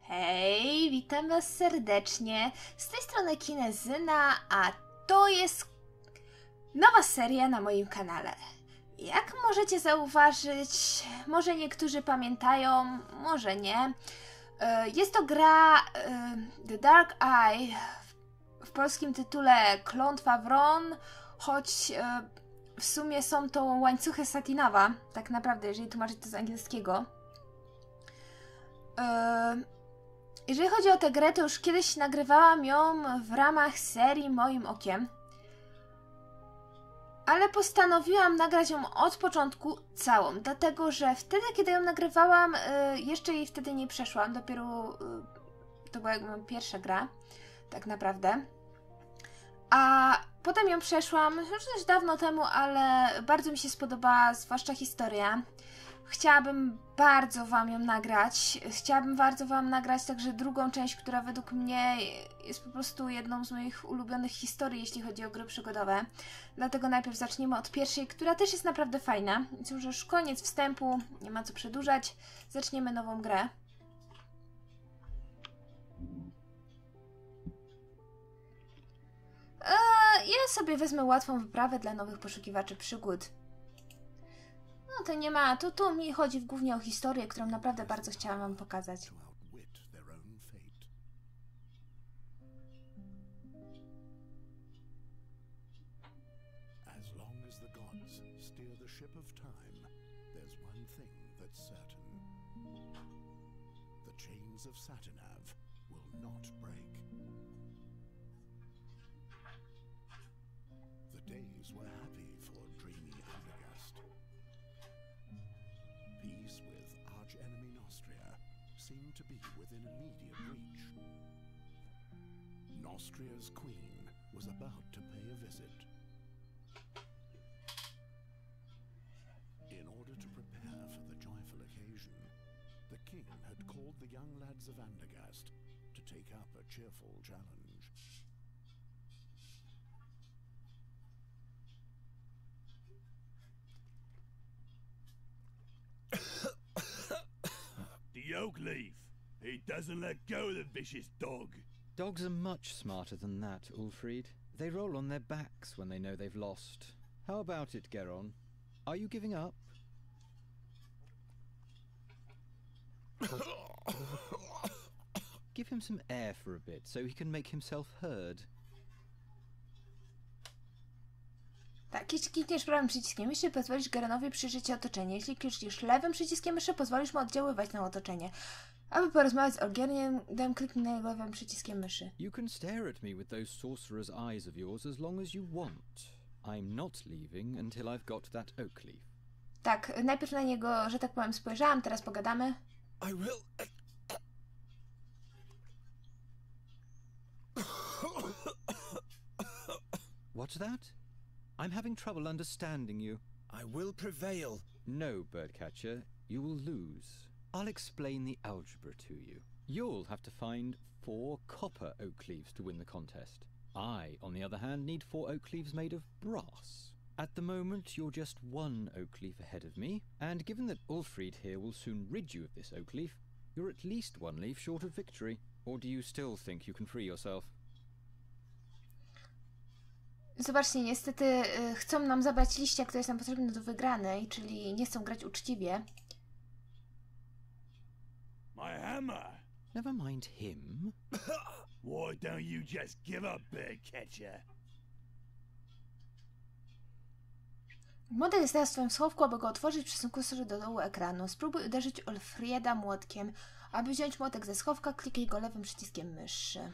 Hej, witam was serdecznie. Z tej strony Kinezyna, a to jest nowa seria na moim kanale. Jak możecie zauważyć, może niektórzy pamiętają, może nie. Jest to gra The Dark Eye, w polskim tytule Klątwa Wron, choć w sumie są to łańcuchy satinowe, tak naprawdę, jeżeli tłumaczyć to z angielskiego. Jeżeli chodzi o tę grę, to już kiedyś nagrywałam ją w ramach serii Moim okiem. Ale postanowiłam nagrać ją od początku całą, dlatego że wtedy, kiedy ją nagrywałam, jeszcze jej wtedy nie przeszłam, dopiero to była jakby pierwsza gra, tak naprawdę. A potem ją przeszłam już dość dawno temu, ale bardzo mi się spodobała, zwłaszcza historia. Chciałabym bardzo wam ją nagrać. Chciałabym bardzo wam nagrać także drugą część, która według mnie jest po prostu jedną z moich ulubionych historii, jeśli chodzi o gry przygodowe. Dlatego najpierw zaczniemy od pierwszej, która też jest naprawdę fajna. Więc już koniec wstępu, nie ma co przedłużać. Zaczniemy nową grę. Ja sobie wezmę łatwą wyprawę dla nowych poszukiwaczy przygód. No to nie ma, tu mi chodzi głównie o historię, którą naprawdę bardzo chciałam wam pokazać. Seemed to be within immediate reach. Austria's queen was about to pay a visit. In order to prepare for the joyful occasion, the king had called the young lads of Andergast to take up a cheerful challenge. The oak leaf. He doesn't let go of the vicious dog. Dogs are much smarter than that, Ulfried. They roll on their backs when they know they've lost. How about it, Geron? Are you giving up? Give him some air for a bit so he can make himself heard. Tak, jeśli klikniesz prawym przyciskiem myszy, pozwolisz Geronowi przyjrzeć się otoczeniu. Jeśli klikniesz lewym przyciskiem myszy, pozwolisz mu oddziaływać na otoczenie. Aby porozmawiać z Olgieriem, kliknij lewym przyciskiem myszy. You can stare at me with those sorcerer's eyes of yours as long as you want. I'm not leaving until I've got that oak leaf. Tak, najpierw na niego, że tak powiem, spojrzałam, teraz pogadamy. I will. What's that? I'm having trouble understanding you. I will prevail. No, Birdcatcher, you will lose. I'll explain the algebra to you. You'll have to find 4 copper oak leaves to win the contest. I, on the other hand, need 4 oak leaves made of brass. At the moment, you're just 1 oak leaf ahead of me, and given that Ulfried here will soon rid you of this oak leaf, you're at least 1 leaf short of victory. Or do you still think you can free yourself? Zobaczcie, niestety chcą nam zabrać liścia, które jest nam potrzebne do wygranej, czyli nie chcą grać uczciwie. My hammer. Never mind him. Why don't you just give up, Birdcatcher? Model jest teraz w swoim schowku, aby go otworzyć, przesuń kursor do dołu ekranu. Spróbuj uderzyć Ulfrieda młotkiem. Aby wziąć młotek ze schowka, kliknij go lewym przyciskiem myszy.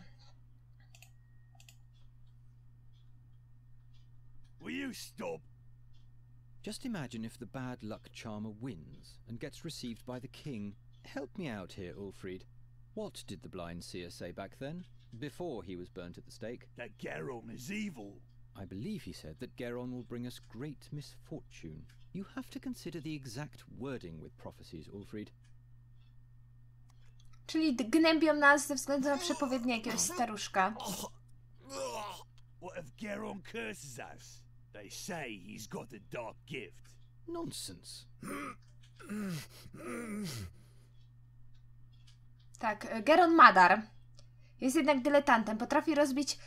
Will you stop? Just imagine if the bad luck charmer wins and gets received by the king. Help me out here, Ulfried. What did the blind seer say back then, before he was burnt at the stake? That Gerona is evil. I believe he said that Geron will bring us great misfortune. You have to consider the exact wording with prophecies, Ulfried. Czyli gnębią nas ze względu na przepowiednie jakiegoś staruszka. What if Geron curses us? They say he's got a dark gift. Nonsense. Tak, Geron ma dar. Jest jednak dyletantem. Potrafi rozbić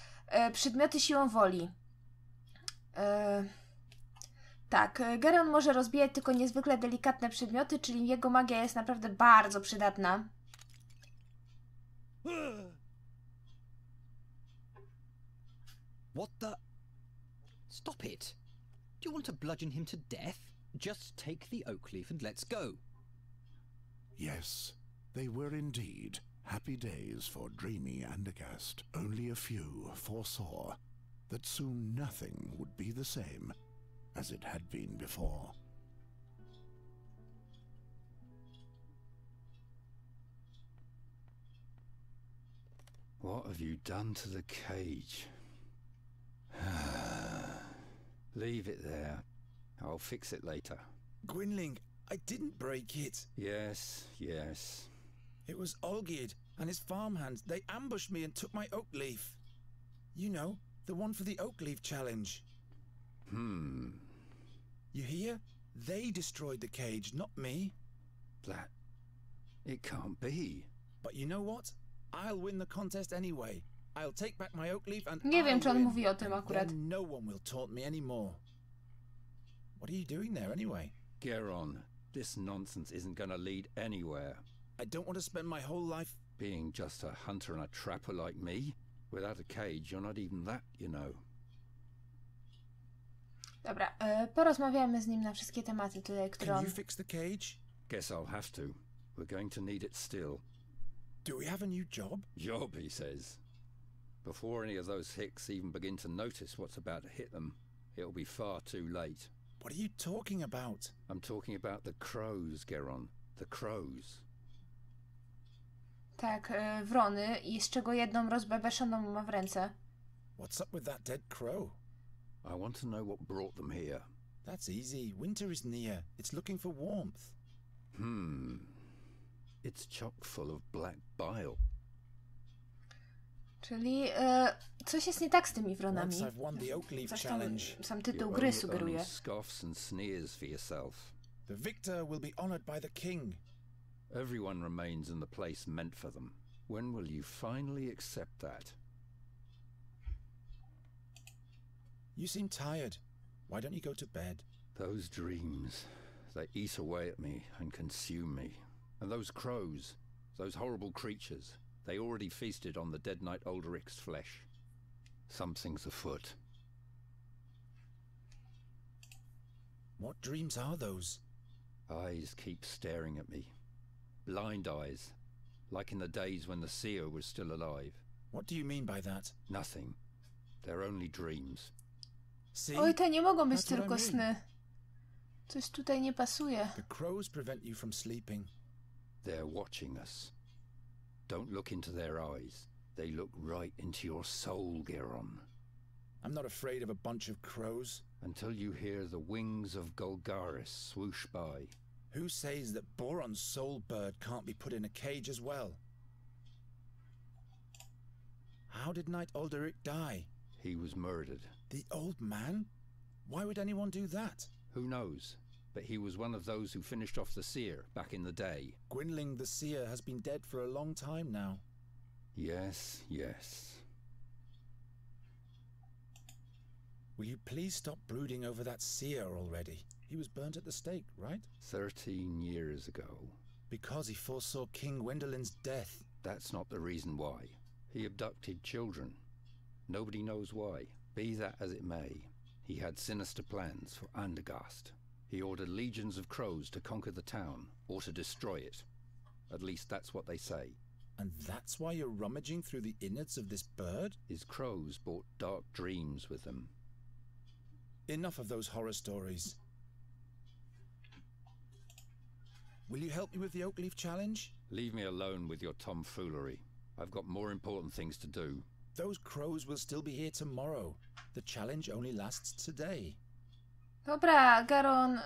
przedmioty siłą woli. Tak, Geron może rozbijać tylko niezwykle delikatne przedmioty, czyli jego magia jest naprawdę bardzo przydatna. What the? Stop it! Do you want to bludgeon him to death? Just take the oak leaf and let's go. Yes, they were indeed happy days for dreamy Andergast. Only a few foresaw that soon nothing would be the same as it had been before. What have you done to the cage? Leave it there. I'll fix it later. Gwynling, I didn't break it. Yes, yes. It was Olgierd and his farmhands. They ambushed me and took my oak leaf. You know, the one for the oak leaf challenge. You hear? They destroyed the cage, not me. That... it can't be. But you know what? I'll win the contest anyway. I'll take back my oak leaf and Nie wiem, czy on win. mówi o tym akurat. Then no one will taunt me anymore. What are you doing there anyway? Geron, this nonsense isn't gonna lead anywhere. I don't want to spend my whole life... Being just a hunter and a trapper like me? Without a cage, you're not even that, you know. Dobra, porozmawiamy z nim na wszystkie tematy tutaj, które Can on... you fix the cage? Guess I'll have to. We're going to need it still. Do we have a new job? Job, he says. Before any of those hicks even begin to notice what's about to hit them, it'll be far too late. What are you talking about? I'm talking about the crows, Geron. The crows. Tak, wrony i z czego jedną rozbebeszoną ma w ręce. What's up with that dead crow? I want to know what brought them here. That's easy. Winter is near. It's looking for warmth. It's chock full of black bile. Czyli coś jest nie tak z tymi wronami. Once I've won the oak leaf Coś tam challenge, sam tytuł Your gry only sugeruje. scoffs and sneers for yourself. the victor will be honored by the king. Everyone remains in the place meant for them. When will you finally accept that? You seem tired. Why don't you go to bed? Those dreams, they eat away at me and consume me. And those crows, those horrible creatures, they already feasted on the dead knight Ulderic's flesh. Something's afoot. What dreams are those? Eyes keep staring at me. Blind eyes, like in the days when the seer was still alive. What do you mean by that? Nothing. They're only dreams. See? Oj, te nie mogą być That's what I tylko mean. sny. Coś tutaj nie pasuje. The crows prevent you from sleeping. They're watching us. Don't look into their eyes. They look right into your soul, Geron. I'm not afraid of a bunch of crows. Until you hear the wings of Golgaris swoosh by. Who says that Boron's soul bird can't be put in a cage as well? How did Knight Ulderic die? He was murdered. The old man? Why would anyone do that? Who knows? But he was one of those who finished off the seer back in the day. Gwynling the seer has been dead for a long time now. Yes, yes. Will you please stop brooding over that seer already? He was burnt at the stake, right? 13 years ago. Because he foresaw King Gwendolen's death. That's not the reason why. He abducted children. Nobody knows why. Be that as it may, he had sinister plans for Andergast. He ordered legions of crows to conquer the town, or to destroy it. At least that's what they say. And that's why you're rummaging through the innards of this bird? His crows brought dark dreams with them. Enough of those horror stories. Will you help me with the oak leaf challenge? Leave me alone with your tomfoolery. I've got more important things to do. Those crows will still be here tomorrow. The challenge only lasts today. Dobra, Geron,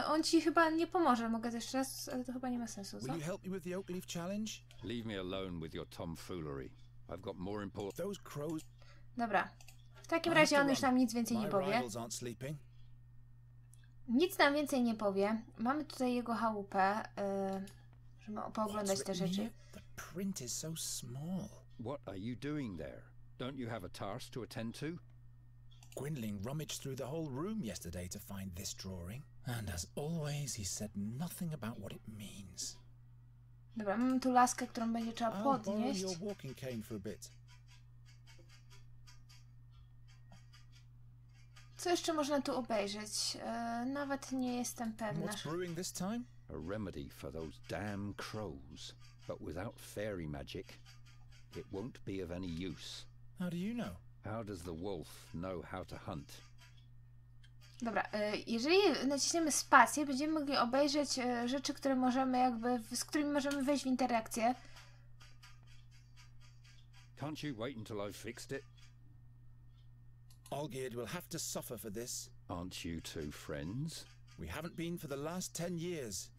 on ci chyba nie pomoże. Mogę jeszcze raz, ale to chyba nie ma sensu, co? Will you help me with the oak leaf challenge? Leave me alone with your tomfoolery. I've got more important... Those crows... Dobra. W takim I have razie to on już run. nam nic więcej nie My powie. rivals aren't sleeping. Nic nam więcej nie powie. Mamy tutaj jego chałupę. żeby pooglądać te rzeczy. The print is so small. What are you doing there? Don't you have a task to attend to? Gwynling rummaged through the whole room yesterday to find this drawing, and as always he said nothing about what it means. Dobra, mamy tu laskę, którą będzie trzeba I'll borrow podnieść. your walking cane for a bit. Co jeszcze można tu obejrzeć? Nawet nie jestem pewna. What's brewing this time? A remedy for those damn crows. But without fairy magic, it won't be of any use. How do you know? How does the wolf know how to hunt? Dobra, jeżeli naciśniemy spację, będziemy mogli obejrzeć rzeczy, które możemy z którymi możemy wejść w interakcję. Can't you wait until I've fixed it? Olgierd will have to suffer for this. Aren't you two friends? We haven't been for the last 10 years.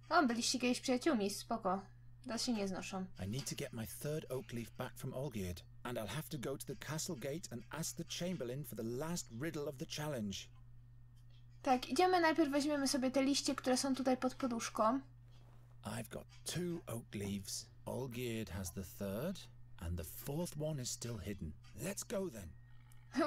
O, byliście kiedyś przyjaciółmi, spoko. Teraz się nie znoszą. I need to get my third oak leaf back from Olgierd, and I'll have to go to the castle gate and ask the chamberlain for the last riddle of the challenge. Tak, idziemy, najpierw weźmiemy sobie te liście, które są tutaj pod poduszką. I've got 2 oak leaves. Olgierd has the third, and the fourth one is still hidden. Let's go then.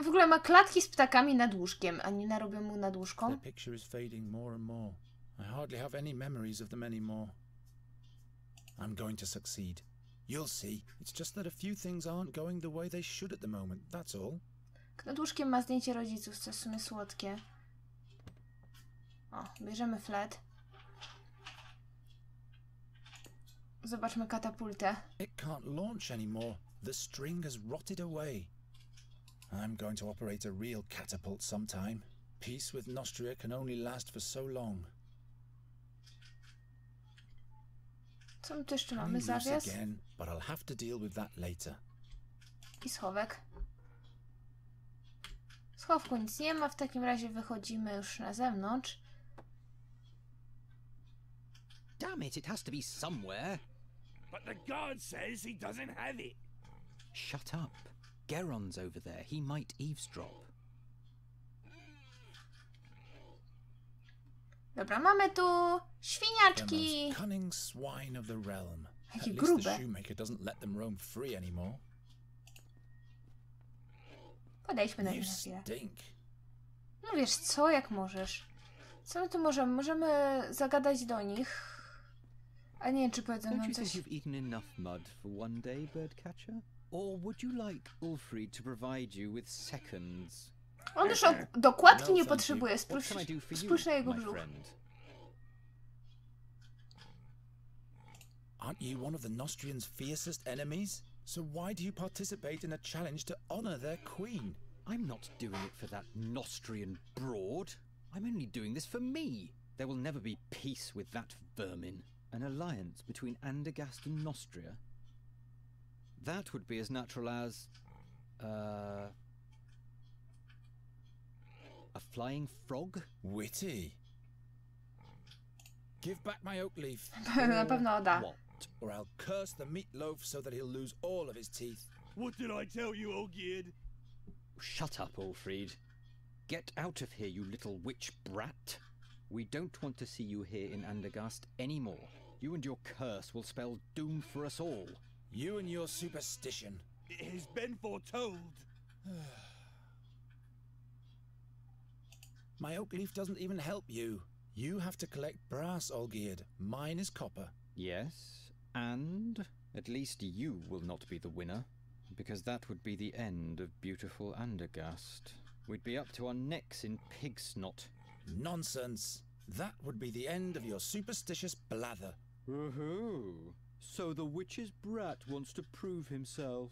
W ogóle ma klatki z ptakami nad łóżkiem, a nie narobią mu nad łóżką. The picture is fading more and more. I hardly have any memories of them anymore. I'm going to succeed. You'll see. It's just that a few things aren't going the way they should at the moment, that's all. Nad łóżkiem ma zdjęcie rodziców, co jest w sumie słodkie. O, bierzemy flet. Zobaczmy katapultę. It can't launch anymore. The string has rotted away. I'm going to operate a real catapult sometime. Peace with Nostria can only last for so long. Co my tu jeszcze mamy? Zawias Again, but I'll have to deal with that later. i schowek. W schowku nic nie ma, w takim razie wychodzimy już na zewnątrz. Damn it, it has to be somewhere. But the guard says he doesn't have it. Shut up. Geron's over there. He might eavesdrop. Dobra, mamy tu The świniaczki. most cunning swine of the realm. At Jakie least the grube. shoemaker doesn't let them roam free anymore. Podejdźmy na You nie na chwilę. stink. No wiesz co, jak możesz. Co my tu możemy? Możemy zagadać do nich. A nie wiem, czy powiedzą Don't nam you think coś. you've eaten enough mud for one day, birdcatcher? Or would you like Ulfried to provide you with seconds? On już dokładki No, nie thank you. potrzebuje. What can I do for you, Spójrz na jego my brzuch. friend? Aren't you one of the Nostrians' fiercest enemies? So why do you participate in a challenge to honor their queen? I'm not doing it for that Nostrian broad. I'm only doing this for me. There will never be peace with that vermin. An alliance between Andergast and Nostria? That would be as natural as... a flying frog? Witty. Give back my oak leaf, Na pewno da. What? or I'll curse the meatloaf so that he'll lose all of his teeth. What did I tell you, Olgierd? Shut up, Ulfried. Get out of here, you little witch brat. We don't want to see you here in Andergast anymore. You and your curse will spell doom for us all. You and your superstition. It has been foretold. My oak leaf doesn't even help you. You have to collect brass, Olgierd. Mine is copper. Yes, and at least you will not be the winner, because that would be the end of beautiful Andergast. We'd be up to our necks in pig snot. Nonsense. That would be the end of your superstitious blather. Woohoo! So the witch's brat wants to prove himself.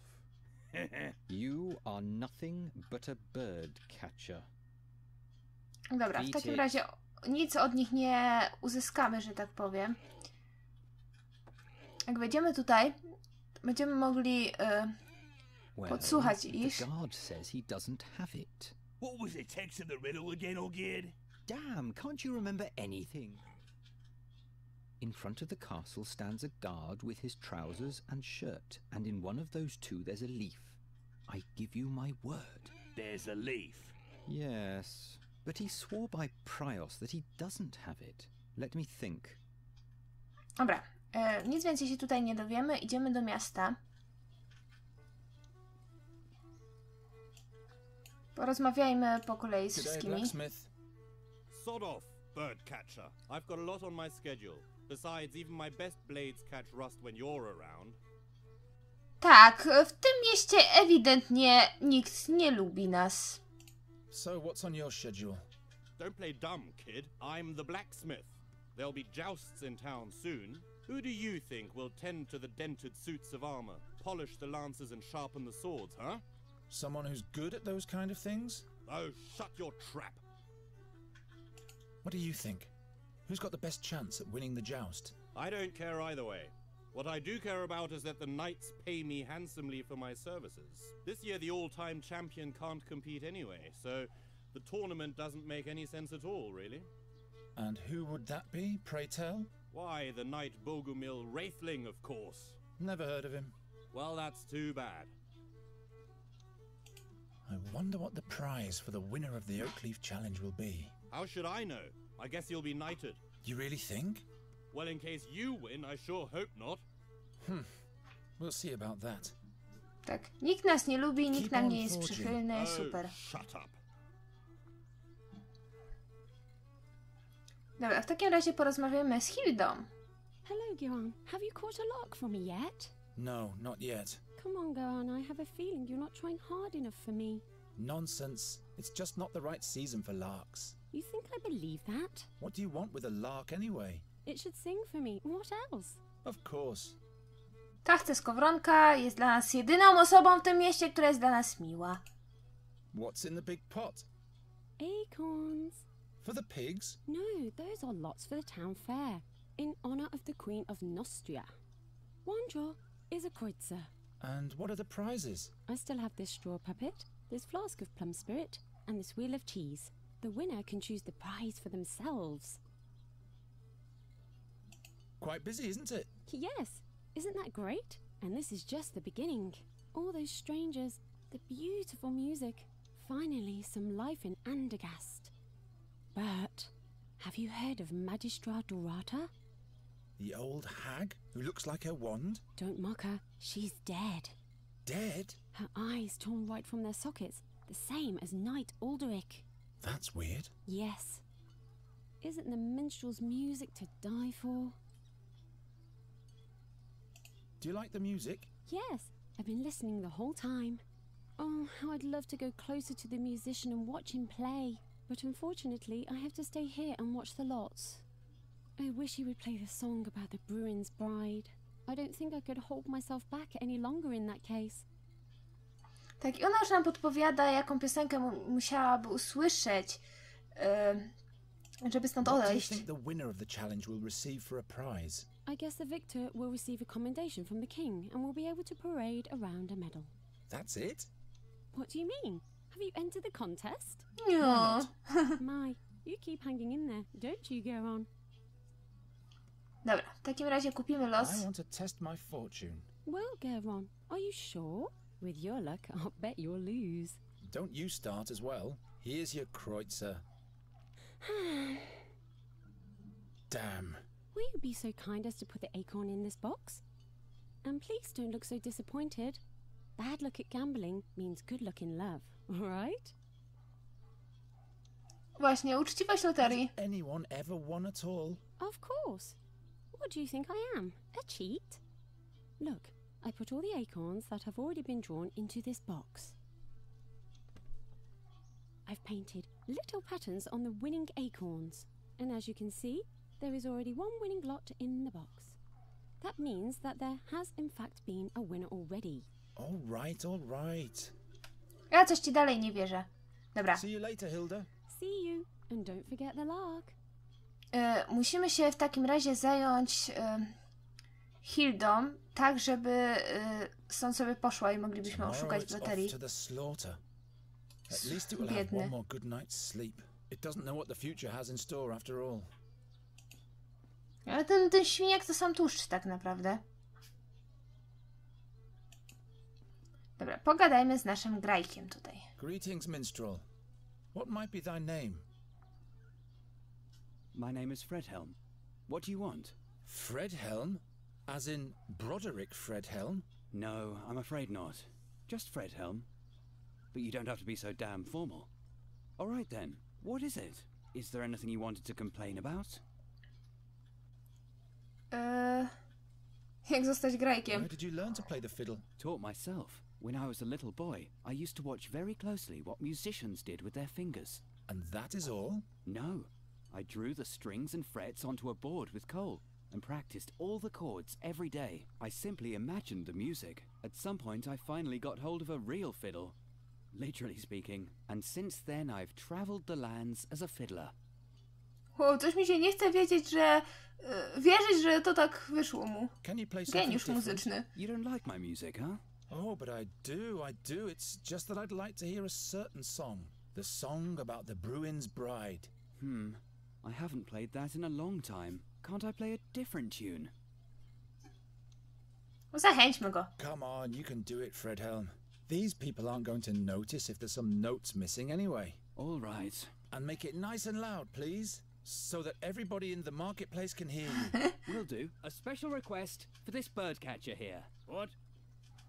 You are nothing but a bird catcher. Dobra, w Beat takim it. razie nic od nich nie uzyskamy, że tak powiem. Jak wejdziemy tutaj, będziemy mogli podsłuchać ich. The guard says he doesn't have it. What was the text of the riddle again, Olgierd? Damn, can't you remember anything? In front of the castle stands a guard with his trousers and shirt, and in one of those two there's a leaf. I give you my word. There's a leaf. Yes, but he swore by Prios that he doesn't have it. Let me think. Dobra, nic więcej się tutaj nie dowiemy. Idziemy do miasta. Porozmawiajmy po kolei z wszystkimi. Sod off, bird catcher. I've got a lot on my schedule. Besides, even my best blades catch rust when you're around. Tak, w tym mieście ewidentnie nikt nie lubi nas. So, what's on your schedule? Don't play dumb, kid. I'm the blacksmith. There'll be jousts in town soon. Who do you think will tend to the dented suits of armor, polish the lances and sharpen the swords, huh? Someone who's good at those kind of things? Oh, shut your trap. What do you think? Who's got the best chance at winning the joust? I don't care either way. What I do care about is that the knights pay me handsomely for my services. This year the all-time champion can't compete anyway, so the tournament doesn't make any sense at all, really. And who would that be, pray tell? Why, the knight Bogumil Wraithling, of course. Never heard of him. Well, that's too bad. I wonder what the prize for the winner of the Oakleaf Challenge will be. How should I know? I guess you'll be knighted. You really think? Well, in case you win, I sure hope not. We'll see about that. Tak, nikt nas nie lubi, nikt Keep nam on nie jest forging. przychylny, super. Shut up. Dobra, w takim razie porozmawiamy z Hildą. Hello, Geron. Have you caught a lark for me yet? No, not yet. Come on, Geron. I have a feeling you're not trying hard enough for me. Nonsense. It's just not the right season for larks. You think I believe that? What do you want with a lark anyway? It should sing for me. What else? Of course. Ta chce skowronka, jest dla nas jedyną osobą w tym mieście, która jest dla nas miła. What's in the big pot? Acorns. For the pigs? No, those are lots for the town fair, in honor of the Queen of Nostria. One draw is a kreutzer. And what are the prizes? I still have this straw puppet, this flask of plum spirit, and this wheel of cheese. The winner can choose the prize for themselves. Quite busy, isn't it? Yes, isn't that great? And this is just the beginning. All those strangers, the beautiful music. Finally, some life in Andergast. But, have you heard of Magistra Dorata? The old hag who looks like her wand? Don't mock her, she's dead. Dead? Her eyes torn right from their sockets, the same as Knight Alderic. That's weird. Yes. Isn't the minstrel's music to die for? Do you like the music? Yes, I've been listening the whole time. Oh, how I'd love to go closer to the musician and watch him play. But unfortunately, I have to stay here and watch the lots. I wish he would play the song about the Bruin's bride. I don't think I could hold myself back any longer in that case. Tak, i ona już nam podpowiada, jaką piosenkę musiałaby usłyszeć, żeby stąd What do you odejść. think the winner of the challenge will receive for a prize? I guess the victor will receive a commendation from the king and will be able to parade around a medal. That's it? What do you mean? Have you entered the contest? No. My, you keep hanging in there, don't you, Geron? Dobra, w takim razie kupimy los. I want to test my fortune. Well, Geron, are you sure? With your luck, I'll bet you'll lose. Don't you start as well. Here's your kreutzer. Damn. Will you be so kind as to put the acorn in this box? And please don't look so disappointed. Bad luck at gambling means good luck in love, alright? Właśnie, uczciwość loterii. Has anyone ever won at all? Of course. What do you think I am? A cheat? Look, I put all the acorns that have already been drawn into this box. I've painted little patterns on the winning acorns. And as you can see, there is already one winning lot in the box. That means that there has in fact been a winner already. All right, all right. Ja coś ci dalej nie wierzę. Dobra. See you later, Hilda. See you, and don't forget the lark. Musimy się w takim razie zająć Hildą, tak żeby stąd sobie poszła i moglibyśmy oszukać w loterii. At least it will have one more good night's sleep. It doesn't know what the future has in store after all. Ale ten świniak to sam tłuszcz tak naprawdę. Dobra, pogadajmy z naszym grajkiem tutaj. Greetings, minstrel. What might be thy name? My name is Fredhelm. What do you want? Fredhelm? As in Broderick Fredhelm? No, I'm afraid not. Just Fredhelm. But you don't have to be so damn formal. All right then, what is it? Is there anything you wanted to complain about? Jak zostać grajkiem? Where did you learn to play the fiddle? Taught myself. When I was a little boy, I used to watch very closely what musicians did with their fingers. And that is all? No. I drew the strings and frets onto a board with coal and practiced all the chords every day. I simply imagined the music. At some point I finally got hold of a real fiddle, literally speaking, and since then I've travelled the lands as a fiddler. O, coś mi się nie chce wiedzieć, że... wierzyć, że to tak wyszło mu. Can you play something Geniusz different? muzyczny. You don't like my music, huh? Oh, but I do. It's just that I'd like to hear a certain song. The song about the Bruin's bride. I haven't played that in a long time. Can't I play a different tune? Zachęćmy go. Come on, you can do it, Fredhelm. These people aren't going to notice if there's some notes missing anyway. All right. And make it nice and loud, please, so that everybody in the marketplace can hear you. Will do. A special request for this birdcatcher here. What?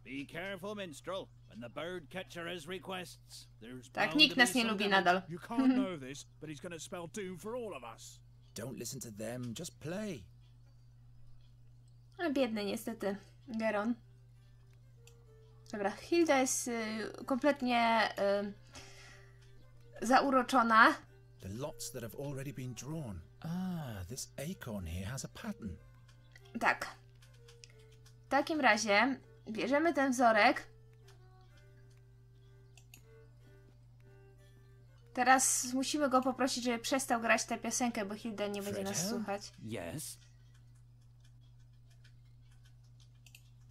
Be careful, minstrel. When the bird catcher has requests, there's Tak, bound nikt to be nas nie some lubi damage. nadal. You can't know this, but he's going to spell doom for all of us. Don't listen to them, just play. A biedny niestety Geron. Dobra, Hilda jest kompletnie zauroczona. The lots that have already been drawn. Ah, this acorn here has a pattern. Tak. W takim razie bierzemy ten wzorek. Teraz musimy go poprosić, żeby przestał grać tę piosenkę, bo Hilda nie będzie nas słuchać. Yes?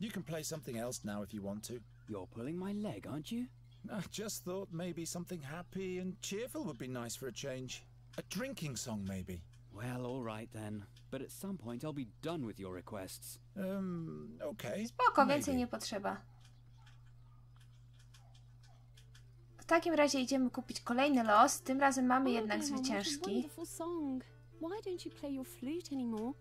You can play something else now if you want to. You're pulling my leg, aren't you? I just thought maybe something happy and cheerful would be nice for a change. A drinking song, maybe. Well, all right then. But at some point I'll be done with your requests. Okay. Spoko, więcej nie potrzeba. W takim razie idziemy kupić kolejny los. Tym razem mamy jednak zwyciężki. Why don't you play your flute anymore?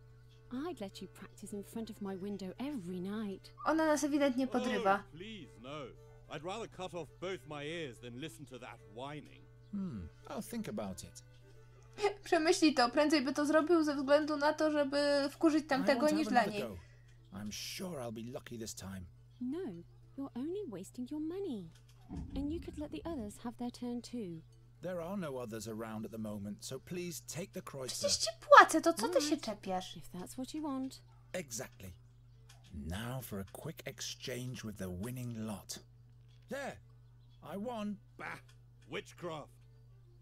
I'd let you practice in front of my window every night. Ona nas ewidentnie podrywa. Oh, please, no. I'd rather cut off both my ears than listen to that whining. I'll think about it. Przemyśli to. Prędzej by to zrobił ze względu na to, żeby wkurzyć tamtego niż dla niej. I'm sure I'll be lucky this time. No, you're only wasting your money. And you could let the others have their turn too. There are no others around at the moment, so please take the Kreutzer. Przecież ci płacę, to co ty się czepiasz? If that's what you want. Exactly. Now for a quick exchange with the winning lot. There! I won. Bah! Witchcraft!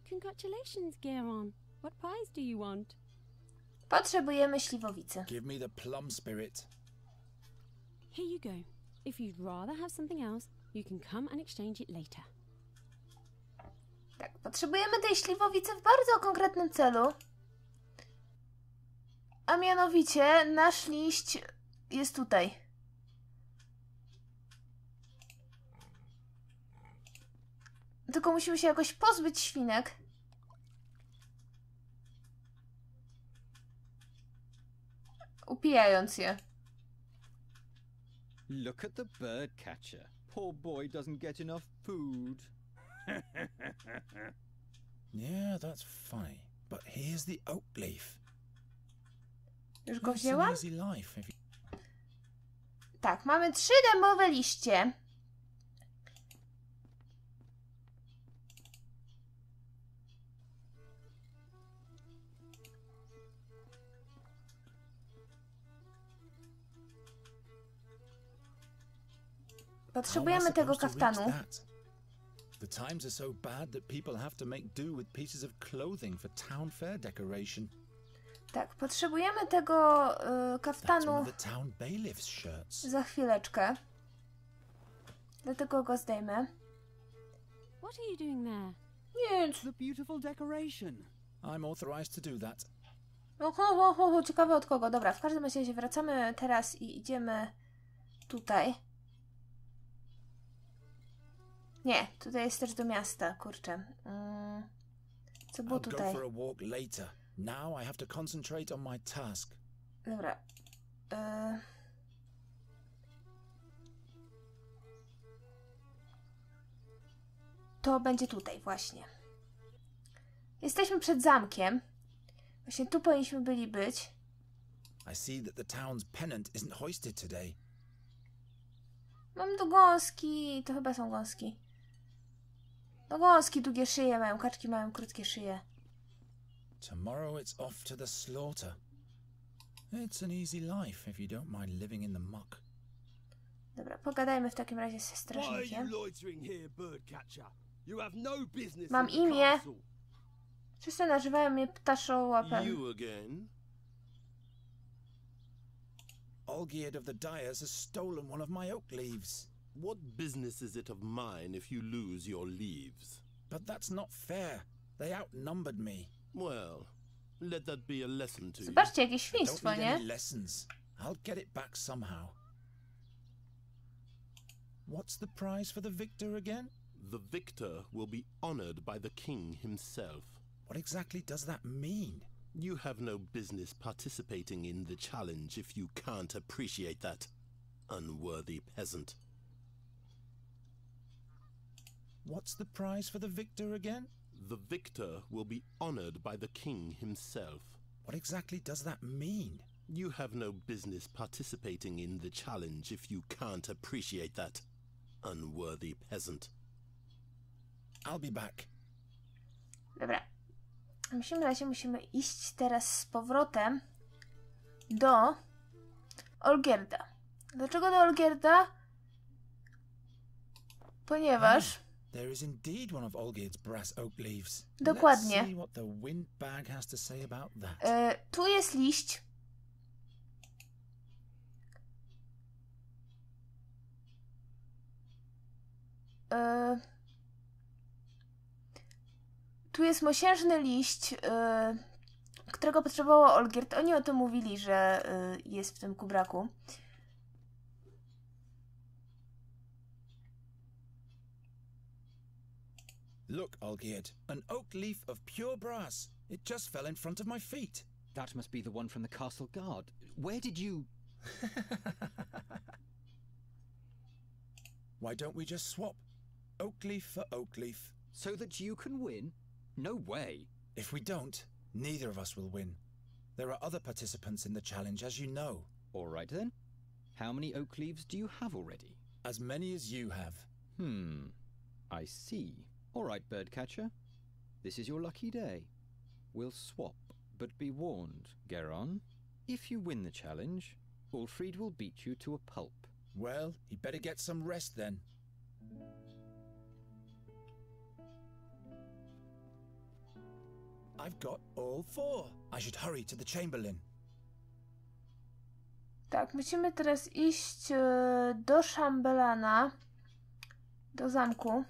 Congratulations, Geron. What prize do you want? Potrzebujemy śliwowicy. Give me the plum spirit. Here you go. If you'd rather have something else, you can come and exchange it later. Tak, potrzebujemy tej śliwowicy w bardzo konkretnym celu. A mianowicie nasz liść jest tutaj. Tylko musimy się jakoś pozbyć świnek. Upijając je. Look at the bird catcher. Poor boy doesn't get enough food. Yeah, that's funny. But here's the oak leaf. Już go Nice wzięłam? and easy life if you... Tak, mamy 3 dębowe liście. Potrzebujemy tego kaftanu. The times are so bad that people have to make do with pieces of clothing for town fair decoration. Tak, potrzebujemy tego kaftanu the town bailiff's shirts. za chwileczkę. Dlatego go zdejmę. What are you doing there? Nic. The beautiful decoration. I'm authorized to do that. No, ciekawe od kogo. Dobra, w każdym razie wracamy teraz i idziemy tutaj. Nie, tutaj jest też do miasta, kurczę. Co było tutaj? I'll go for a walk later. Now I have to concentrate on my task. Dobra. To będzie tutaj właśnie. Jesteśmy przed zamkiem. Właśnie tu powinniśmy byli być. I see that the town's pennant isn't hoisted today. Mam tu gąski. To chyba są gąski. No gąski, długie szyje mają. Kaczki mają krótkie szyje. Tomorrow it's off to the slaughter. It's an easy life if you don't mind living in the muck. Dobra, pogadajmy w takim razie ze strażnikiem. Mam imię. Wszyscy nazywają mnie ptaszołapem. You again? Olgierd of the Dyers has stolen one of my oak leaves. What business is it of mine if you lose your leaves? But that's not fair. They outnumbered me. Well, let that be a lesson to you. Zobaczcie, jakie I don't świństwo, need nie? any lessons. I'll get it back somehow. What's the prize for the victor again? The victor will be honored by the king himself. What exactly does that mean? You have no business participating in the challenge if you can't appreciate that, unworthy peasant. What's the prize for the victor again? The victor will be honored by the king himself. What exactly does that mean? You have no business participating in the challenge if you can't appreciate that, unworthy peasant. I'll be back. Dobra. Musimy iść teraz z powrotem do Olgierda. Dlaczego do Olgierda? Ponieważ... There is indeed one of Olgierd's brass oak leaves. Dokładnie. Let's see what the windbag has to say about that. Tu jest liść. Tu jest mosiężny liść, którego potrzebował Olgierd. Oni o tym mówili, że jest w tym kubraku. Look, Olgierd, an oak leaf of pure brass. It just fell in front of my feet. That must be the one from the castle guard. Where did you... Why don't we just swap? Oak leaf for oak leaf. So that you can win? No way. If we don't, neither of us will win. There are other participants in the challenge, as you know. All right then. How many oak leaves do you have already? As many as you have. I see. All right, birdcatcher. This is your lucky day. We'll swap, but be warned, Geron. If you win the challenge, Ulfried will beat you to a pulp. Well, he'd better get some rest then. I've got all four. I should hurry to the Chamberlain. Tak, musimy teraz iść do szambelana, do zamku.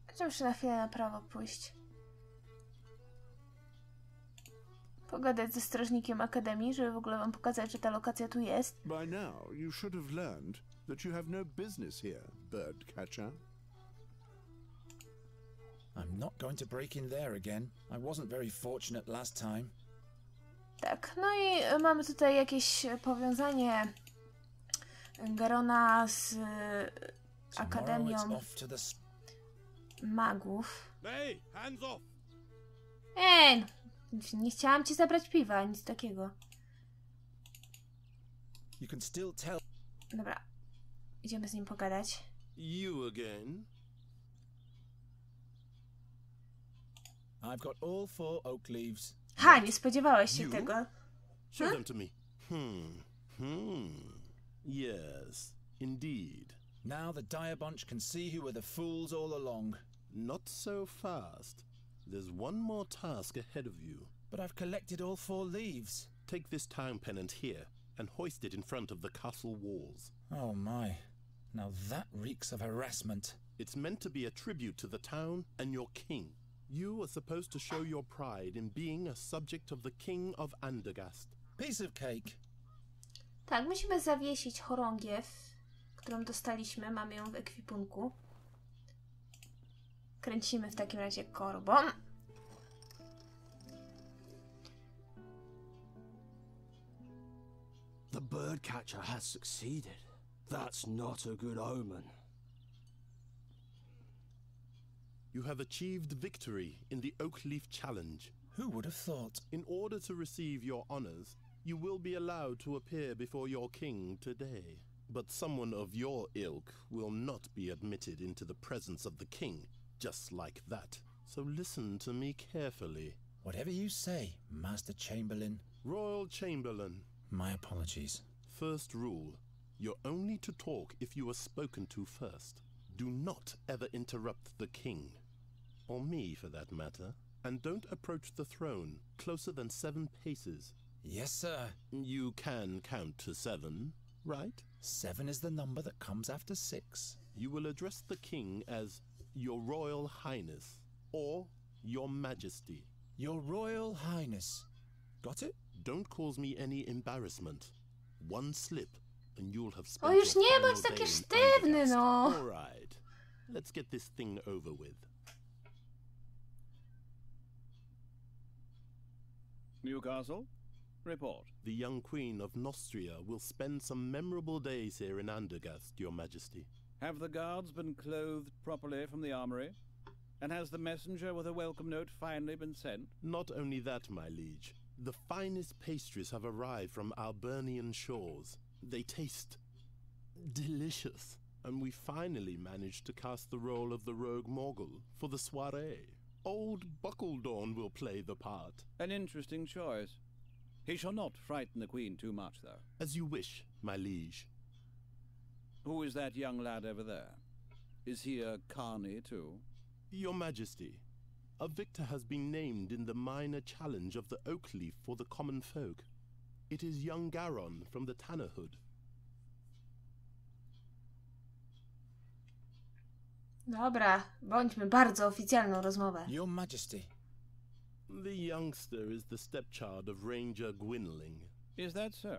Chcę jeszcze na chwilę na prawo pójść. Pogadać ze strażnikiem akademii, żeby w ogóle wam pokazać, że ta lokacja tu jest. By now, you should have learned that you have no business here, birdcatcher. I'm not going to break in there again. I wasn't very fortunate last time. Tak, no i mamy tutaj jakieś powiązanie Gerona z Akademią Magów. Hey, hands off! Ej, nie chciałam ci zabrać piwa, nic takiego. You can still tell. Dobra, idziemy z nim pogadać. You again? I've got all four oak leaves. Ha, nie spodziewałeś się tego. Show them to me. Yes, indeed. Now the Dyer bunch can see who were the fools all along. Not so fast. There's one more task ahead of you. But I've collected all four leaves. Take this town pennant here and hoist it in front of the castle walls. Oh my. Now that reeks of harassment. It's meant to be a tribute to the town and your king. You are supposed to show your pride in being a subject of the king of Andergast. Piece of cake. Tak, musimy zawiesić chorągiew, którą dostaliśmy. Mamy ją w ekwipunku. Kręcimy w takim razie korbą. The birdcatcher has succeeded. That's not a good omen. You have achieved victory in the Oak Leaf Challenge. Who would have thought? In order to receive your honors, you will be allowed to appear before your king today. But someone of your ilk will not be admitted into the presence of the king, just like that. So listen to me carefully. Whatever you say, Master Chamberlain. Royal Chamberlain. My apologies. First rule, you're only to talk if you are spoken to first. Do not ever interrupt the king, or me for that matter, and don't approach the throne closer than 7 paces. Yes, sir. You can count to 7, right? 7 is the number that comes after 6. You will address the king as Your Royal Highness, or Your Majesty. Your Royal Highness. Got it? Don't cause me any embarrassment. One slip, and you'll have O, spent już your nie final bądź taki day in sztywny, Undergast. no. All right. Let's get this thing over with. Newcastle, report. The young Queen of Nostria will spend some memorable days here in Undergast, Your Majesty. Have the guards been clothed properly from the armory? And has the messenger with a welcome note finally been sent? Not only that, my liege. The finest pastries have arrived from Albernian shores. They taste delicious. And we finally managed to cast the role of the rogue Morgul for the soiree. Old Buckledorn will play the part. An interesting choice. He shall not frighten the Queen too much, though. As you wish, my liege. Who is that young lad over there? Is he a carney, too? Your Majesty, a victor has been named in the minor challenge of the Oak Leaf for the common folk. It is young Gerona from the Tannerhood. Dobra, bądźmy bardzo oficjalną rozmowę. Your Majesty. The youngster is the stepchild of Ranger Gwynling. Is that so?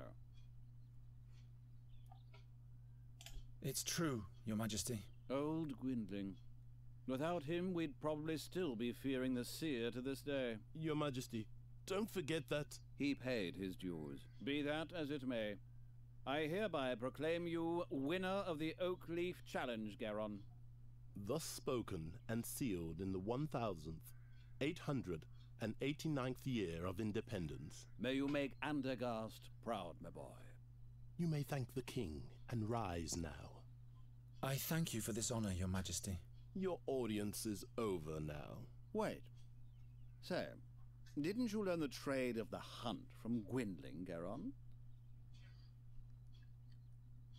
It's true, Your Majesty. Old Gwynling. Without him, we'd probably still be fearing the seer to this day. Your Majesty, don't forget that... He paid his dues. Be that as it may. I hereby proclaim you winner of the Oak Leaf Challenge, Gerona. Thus spoken and sealed in the 1889th year of independence. May you make Undergast proud, my boy. You may thank the king and rise now. I thank you for this honor, Your Majesty. Your audience is over now. Wait. Say, didn't you learn the trade of the hunt from Gwynling, Gerona?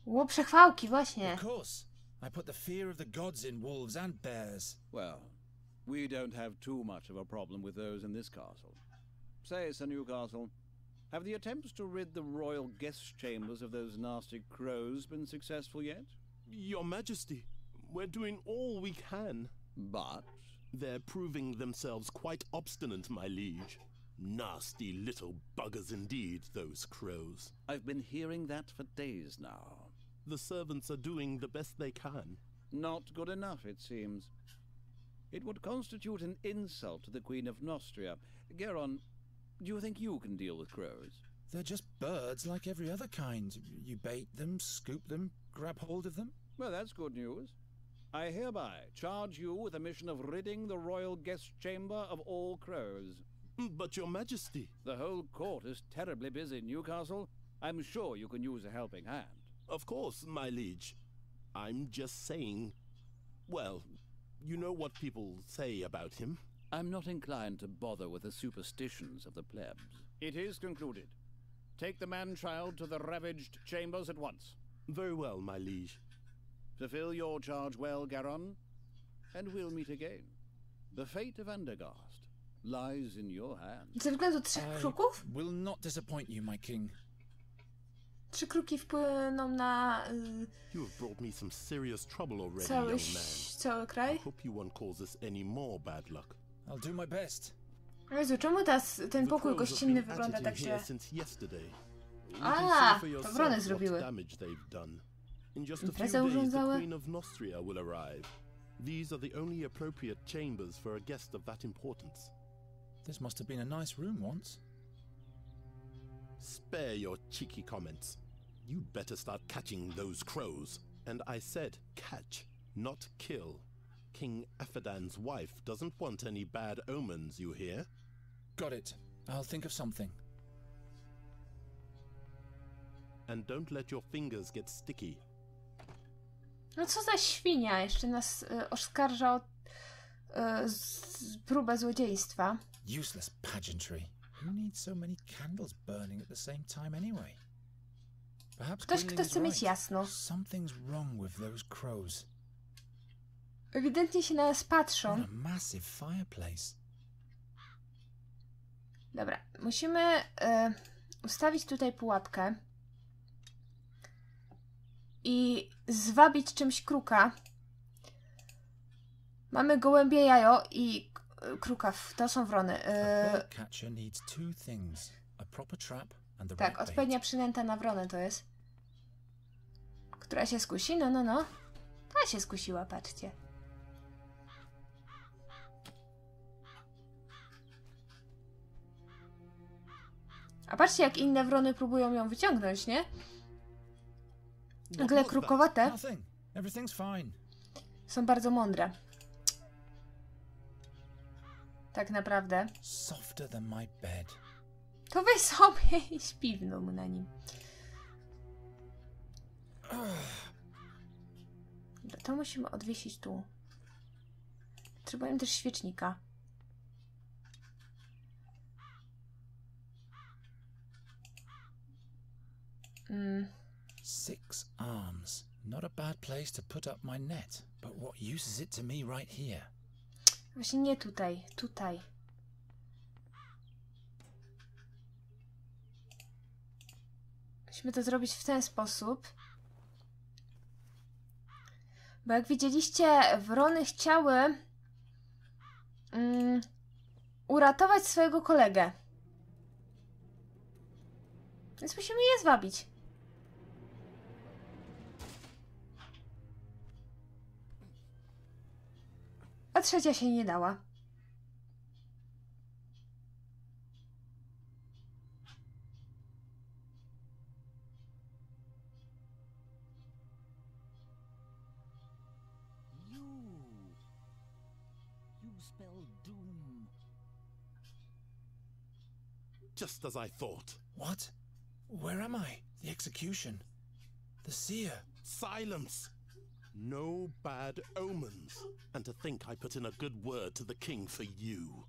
Ło, przechwałki, właśnie. Of course. I put the fear of the gods in wolves and bears. Well, we don't have too much of a problem with those in this castle. Say, Sir Newcastle, have the attempts to rid the royal guest chambers of those nasty crows been successful yet? Your Majesty, we're doing all we can. But? They're proving themselves quite obstinate, my liege. Nasty little buggers indeed, those crows. I've been hearing that for days now. The servants are doing the best they can. Not good enough, it seems. It would constitute an insult to the Queen of Nostria. Gerona, do you think you can deal with crows? They're just birds like every other kind. You bait them, scoop them, grab hold of them. Well, that's good news. I hereby charge you with the mission of ridding the royal guest chamber of all crows. But, Your Majesty... The whole court is terribly busy, Newcastle. I'm sure you can use a helping hand. Of course, my liege. I'm just saying... Well, you know what people say about him. I'm not inclined to bother with the superstitions of the plebs. It is concluded. Take the man-child to the ravaged chambers at once. Very well, my liege. Fulfill your charge well, Gerona, and we'll meet again. The fate of Undergast lies in your hands. Ze względu 3 kruków? Will not disappoint you, my king. 3 kruki wpłyną na You have brought me some serious trouble already, young man. cały kraj. I hope you won't cause us any more bad luck. I'll do my best. Jezu, czemu ten pokój gościnny wygląda tak źle? A, to wrony zrobiły. In just a few Imprezę days, the urządzały. Queen of Nostria will arrive. These are the only appropriate chambers for a guest of that importance. This must have been a nice room once. Spare your cheeky comments. You'd better start catching those crows. And I said catch, not kill. King Aphadan's wife doesn't want any bad omens, you hear? Got it. I'll think of something. And don't let your fingers get sticky. No co za świnia, jeszcze nas oskarża o próbę złodziejstwa. Useless pageantry. Who needs so many candles burning at the same time anyway? Perhaps Ktoś, kto chce mieć jasno. Something's wrong with those crows. Ewidentnie się na nas patrzą. What a massive fireplace. Dobra, musimy ustawić tutaj pułapkę i zwabić czymś kruka. Mamy gołębie jajo i kruka, to są wrony. Tak, odpowiednia przynęta na wronę to jest. Która się skusi? No. Ta się skusiła, patrzcie. A patrzcie, jak inne wrony próbują ją wyciągnąć, nie? Nagle krukowate są bardzo mądre. Tak naprawdę. To weź sobie i śpi w domu na nim. Dobra, to musimy odwiesić tu. Potrzebujemy też świecznika. Six arms. Not a bad place to put up my net, but what use is it to me right here? Właśnie nie tutaj, tutaj. Musimy to zrobić w ten sposób. Bo jak widzieliście, wrony chciały uratować swojego kolegę. Więc musimy je zwabić. A trzecia się nie dała. You spell doom. Just as I thought. What? Where am I? The execution. The seer. Silence! No bad omens. And to think I put in a good word to the king for you.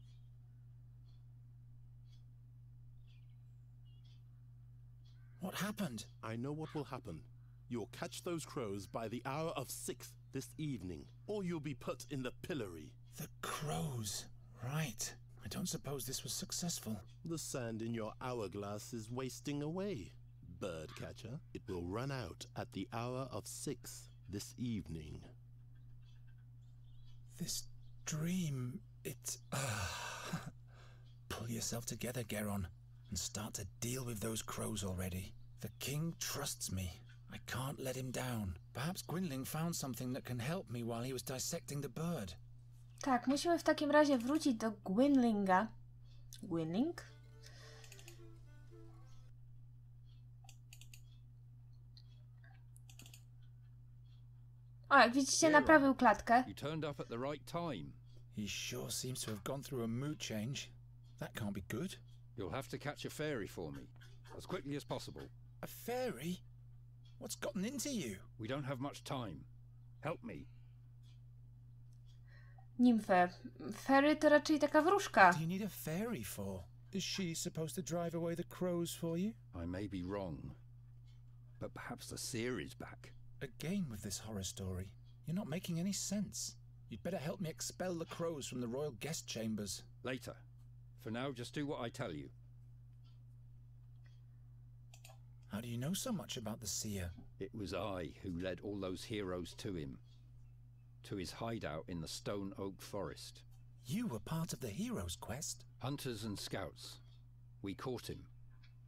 What happened? I know what will happen. You'll catch those crows by the hour of 6 this evening, or you'll be put in the pillory. The crows. Right. I don't suppose this was successful. The sand in your hourglass is wasting away, bird catcher. It will run out at the hour of 6 this evening. This dream, it... Pull yourself together, Geron, and start to deal with those crows already. The king trusts me. I can't let him down. Perhaps Gwynling found something that can help me while he was dissecting the bird. Tak, musimy w takim razie wrócić do Gwynlinga. Gwynling? O, jak widzicie, naprawił klatkę. You turned up at the right time. He sure seems to have gone through a mood change. That can't be good. You'll have to catch a fairy for me, as quickly as possible. A fairy? What's gotten into you? We don't have much time. Help me. Nimfę. Fairy to raczej taka wróżka. What do you need a fairy for? Is she supposed to drive away the crows for you? I may be wrong, but perhaps the seer is back. Again with this horror story. You're not making any sense. You'd better help me expel the crows from the royal guest chambers. Later. For now, just do what I tell you. How do you know so much about the seer? It was I who led all those heroes to him. To his hideout in the Stone Oak Forest. You were part of the hero's quest? Hunters and scouts. We caught him,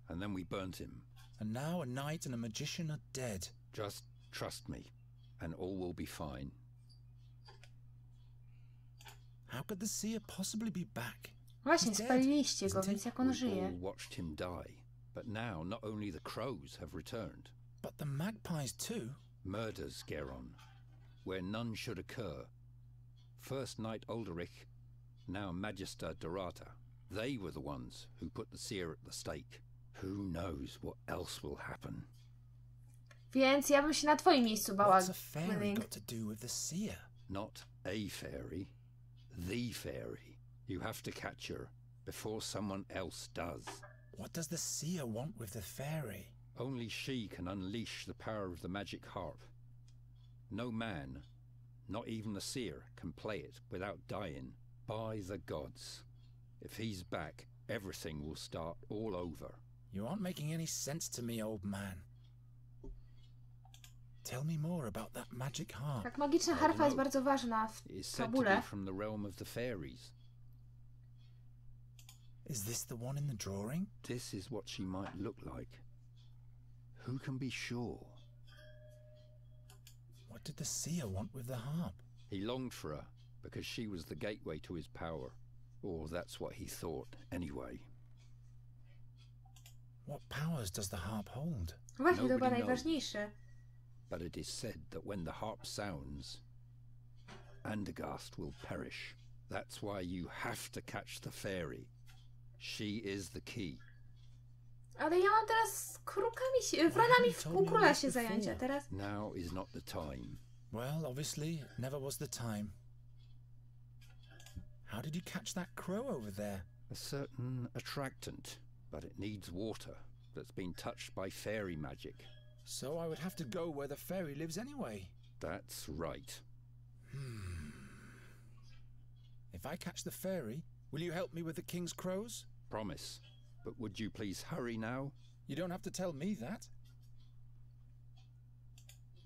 and then we burnt him. And now a knight and a magician are dead. Just trust me, and all will be fine. How could the seer possibly be back? Właśnie, He's dead, spaliliście go, isn't he? więc jak on We żyje? all watched him die, but now not only the crows have returned. But the magpies too? Murders, Geron, where none should occur. First Knight Ulderich, now Magister Dorata. They were the ones who put the seer at the stake. Who knows what else will happen? Więc ja bym się na twoim miejscu bała. What's a fairy got to do with the seer? Not a fairy, the fairy. You have to catch her before someone else does. What does the seer want with the fairy? Only she can unleash the power of the magic harp. No man, not even the seer, can play it without dying. By the gods. If he's back, everything will start all over. You aren't making any sense to me, old man. Tell me more about that magic harp. Tak, magiczna harfa jest bardzo ważna w It is said to be fabule. from the realm of the fairies. Is this the one in the drawing? This is what she might look like. Who can be sure? What did the seer want with the harp? He longed for her because she was the gateway to his power. Or that's what he thought, anyway. What powers does the harp hold? Właśnie, to chyba Nobody najważniejsze. But it is said that when the harp sounds, Andergast will perish. That's why you have to catch the fairy. She is the key. Ale ja mam teraz krukami się, wronami w półkróla się zająć, a teraz... Now is not the time. Well, obviously, it never was the time. How did you catch that crow over there? A certain attractant, but it needs water that's been touched by fairy magic. So I would have to go where the fairy lives anyway. That's right. If I catch the fairy, will you help me with the king's crows? Promise. But would you please hurry now? You don't have to tell me that.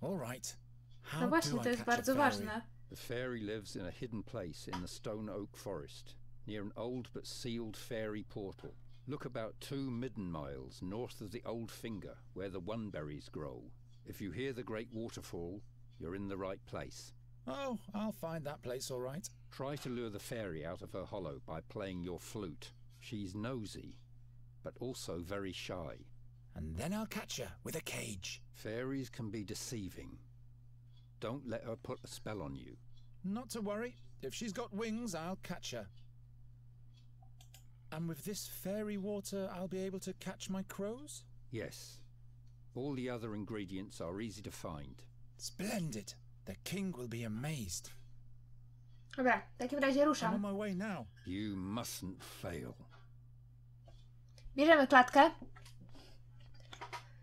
All right. How No do właśnie, I to jest catch a bardzo fairy? ważne. The fairy lives in a hidden place in the stone oak forest, near an old but sealed fairy portal. Look about 2 midden miles north of the Old Finger, where the oneberries grow. If you hear the great waterfall, you're in the right place. Oh, I'll find that place all right. Try to lure the fairy out of her hollow by playing your flute. She's nosy, but also very shy. And then I'll catch her with a cage. Fairies can be deceiving. Don't let her put a spell on you. Not to worry. If she's got wings, I'll catch her. And with this fairy water, I'll be able to catch my crows? Yes. All the other ingredients are easy to find. Splendid. The king will be amazed. Dobra, w takim razie I'm on ruszam. my way now. You mustn't fail. Bierzemy klatkę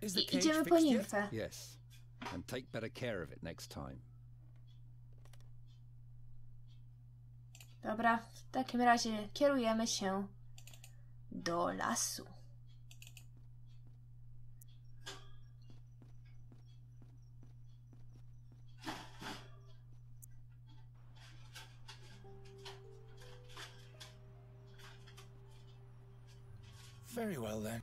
Is the i cage idziemy po fixed yet? nimfę. Yes. And take better care of it next time. Dobra, w takim razie kierujemy się do lasu. Very well then.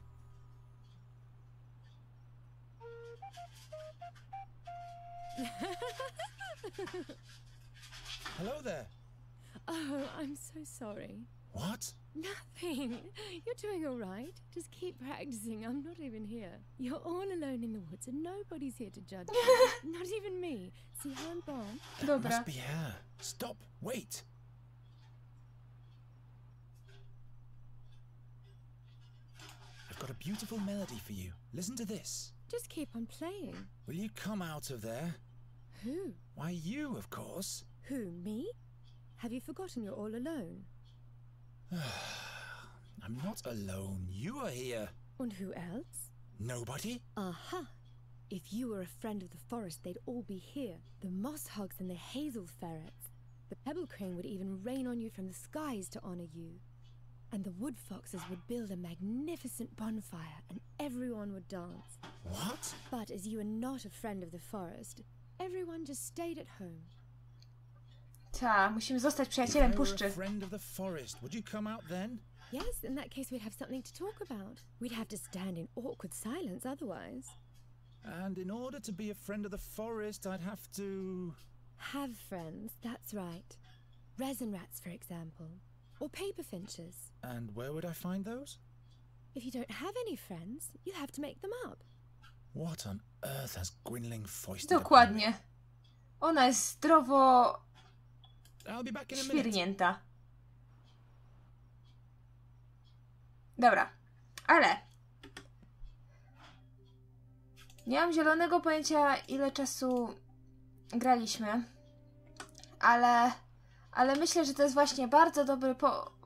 Hello there. Oh, I'm so sorry. What? Nothing. You're doing all right. Just keep practicing. I'm not even here. You're all alone in the woods and nobody's here to judge you. Not even me. See how I'm born? That Dobra. must be her. Stop. Wait. I've got a beautiful melody for you. Listen to this. Just keep on playing. Will you come out of there? Who? Why, you, of course. Who, me? Have you forgotten you're all alone? I'm not alone. You are here. And who else? Nobody? Aha! If you were a friend of the forest, they'd all be here. The moss hogs and the hazel ferrets. The pebble crane would even rain on you from the skies to honor you. And the wood foxes would build a magnificent bonfire and everyone would dance. What? But as you are not a friend of the forest, everyone just stayed at home. Ta, musimy zostać If przyjacielem I were a puszczy. friend of the forest, would you come out then? Yes, in that case we'd have something to talk about. We'd have to stand in awkward silence otherwise. And in order to be a friend of the forest, I'd have to... Have friends, that's right. Resin rats, for example. Or paper finches. And where would I find those? If you don't have any friends, you have to make them up. What on earth has Gwynling foisted Dokładnie. Ona jest zdrowo I'll be back in a minute. świrnięta. Dobra, ale nie mam zielonego pojęcia, ile czasu graliśmy, ale myślę, że to jest właśnie bardzo dobry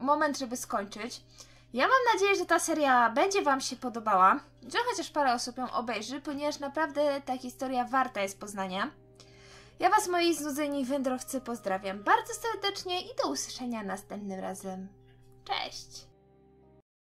moment, żeby skończyć. Ja mam nadzieję, że ta seria będzie wam się podobała, że chociaż parę osób ją obejrzy, ponieważ naprawdę ta historia warta jest poznania. Ja was, moi znudzeni wędrowcy, pozdrawiam bardzo serdecznie i do usłyszenia następnym razem. Cześć!